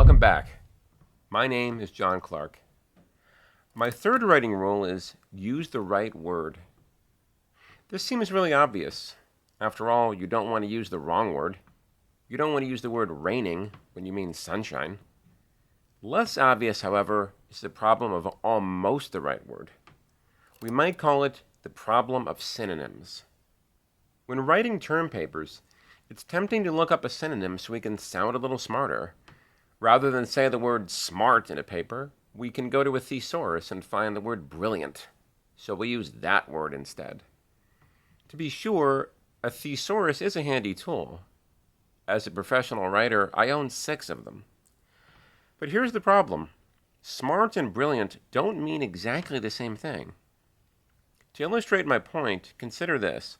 Welcome back. My name is John Clark. My third writing rule is use the right word. This seems really obvious. After all, you don't want to use the wrong word. You don't want to use the word raining when you mean sunshine. Less obvious, however, is the problem of almost the right word. We might call it the problem of synonyms. When writing term papers, it's tempting to look up a synonym so we can sound a little smarter. Rather than say the word smart in a paper, we can go to a thesaurus and find the word brilliant. So we use that word instead. To be sure, a thesaurus is a handy tool. As a professional writer, I own 6 of them. But here's the problem. Smart and brilliant don't mean exactly the same thing. To illustrate my point, consider this.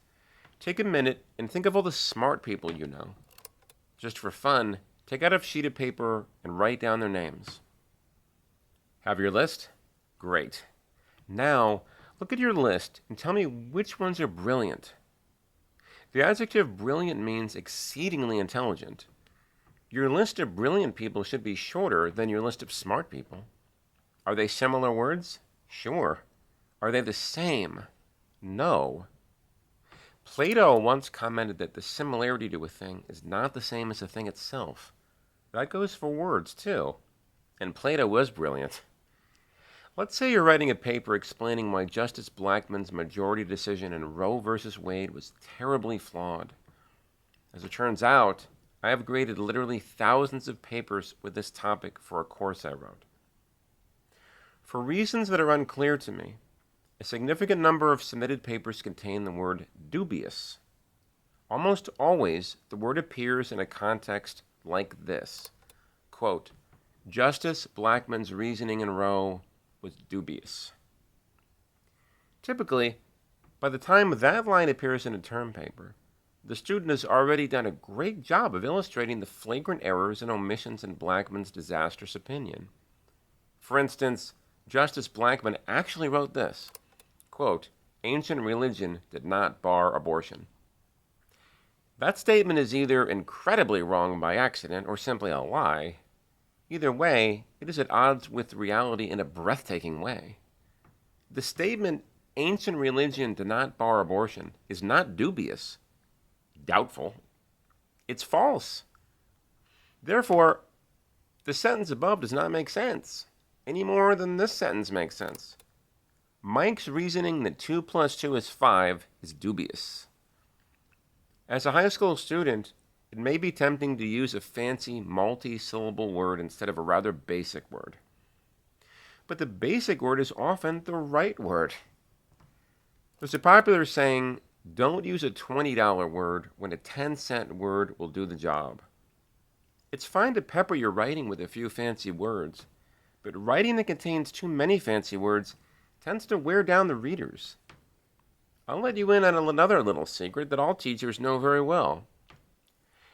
Take a minute and think of all the smart people you know. Just for fun, take out a sheet of paper and write down their names. Have your list? Great. Now, look at your list and tell me which ones are brilliant. The adjective brilliant means exceedingly intelligent. Your list of brilliant people should be shorter than your list of smart people. Are they similar words? Sure. Are they the same? No. Plato once commented that the similarity to a thing is not the same as the thing itself. That goes for words, too. And Plato was brilliant. Let's say you're writing a paper explaining why Justice Blackmun's majority decision in Roe v. Wade was terribly flawed. As it turns out, I have graded literally thousands of papers with this topic for a course I wrote. For reasons that are unclear to me, a significant number of submitted papers contain the word dubious. Almost always, the word appears in a context like this. Quote, Justice Blackmun's reasoning in Roe was dubious. Typically, by the time that line appears in a term paper, the student has already done a great job of illustrating the flagrant errors and omissions in Blackmun's disastrous opinion. For instance, Justice Blackmun actually wrote this, quote, ancient religion did not bar abortion. That statement is either incredibly wrong by accident or simply a lie. Either way, it is at odds with reality in a breathtaking way. The statement, ancient religion did not bar abortion, is not dubious, doubtful. It's false. Therefore, the sentence above does not make sense, any more than this sentence makes sense. Mike's reasoning that 2 plus 2 is 5 is dubious. As a high school student, it may be tempting to use a fancy multi-syllable word instead of a rather basic word. But the basic word is often the right word. There's a popular saying, don't use a $20 word when a 10-cent word will do the job. It's fine to pepper your writing with a few fancy words, but writing that contains too many fancy words tends to wear down the readers. I'll let you in on another little secret that all teachers know very well.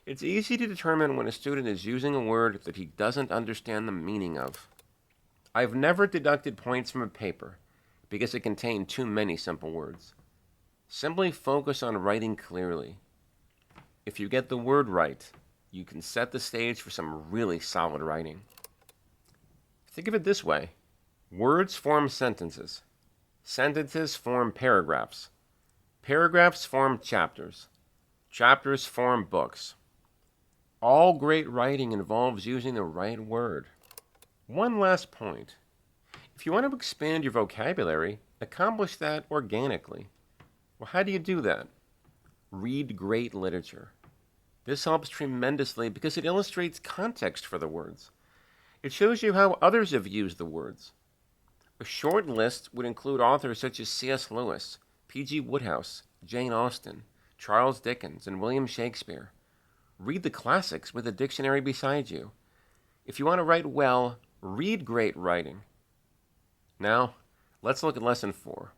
It's easy to determine when a student is using a word that he doesn't understand the meaning of. I've never deducted points from a paper because it contained too many simple words. Simply focus on writing clearly. If you get the word right, you can set the stage for some really solid writing. Think of it this way. Words form sentences. Sentences form paragraphs. Paragraphs form chapters. Chapters form books. All great writing involves using the right word. One last point. If you want to expand your vocabulary, accomplish that organically. Well, how do you do that? Read great literature. This helps tremendously because it illustrates context for the words. It shows you how others have used the words. A short list would include authors such as C.S. Lewis, P.G. Wodehouse, Jane Austen, Charles Dickens, and William Shakespeare. Read the classics with a dictionary beside you. If you want to write well, read great writing. Now, let's look at Lesson 4.